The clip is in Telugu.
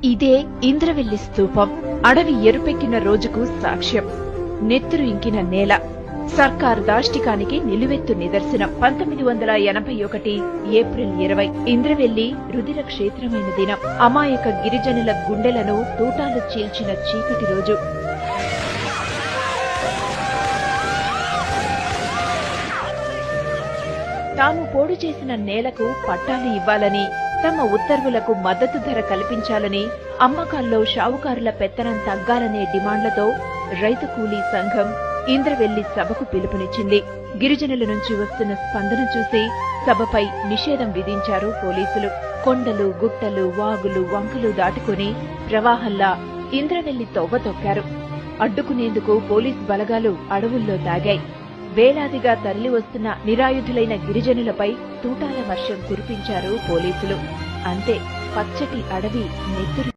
ఇదే ఇంద్రవెల్లి స్తూపం. అడవి ఎరుపెక్కిన రోజుకు సాక్ష్యం. నెత్తురు ఇంకిన నేల. సర్కారు దాష్టికానికి నిలువెత్తు నిదర్శనం. 1981 ఏప్రిల్ 20 ఇంద్రవెల్లి రుధిర క్షేత్రమైన దినం. అమాయక గిరిజనుల గుండెలను తూటాలు చీల్చిన చీకటి రోజు. తాము పోడు చేసిన నేలకు పట్టాలు ఇవ్వాలని, తమ ఉత్తర్వులకు మద్దతు ధర కల్పించాలని, అమ్మకాల్లో షావుకారుల పెత్తనం తగ్గాలనే డిమాండ్లతో రైతు కూలీ సంఘం ఇంద్రవెల్లి సభకు పిలుపునిచ్చింది. గిరిజనుల నుంచి వస్తున్న స్పందన చూసి సభపై నిషేధం విధించారు పోలీసులు. కొండలు, గుట్టలు, వాగులు, వంకలు దాటుకుని ప్రవాహంలా ఇంద్రవెల్లి తొవ్వ తొక్కారు. అడ్డుకునేందుకు పోలీస్ బలగాలు అడవుల్లో దాగాయి. వేలాదిగా తరలివస్తున్న నిరాయుధులైన గిరిజనులపై తూటాల వర్షం కురిపించారు పోలీసులు. అంతే, పచ్చటి అడవి నెత్తురు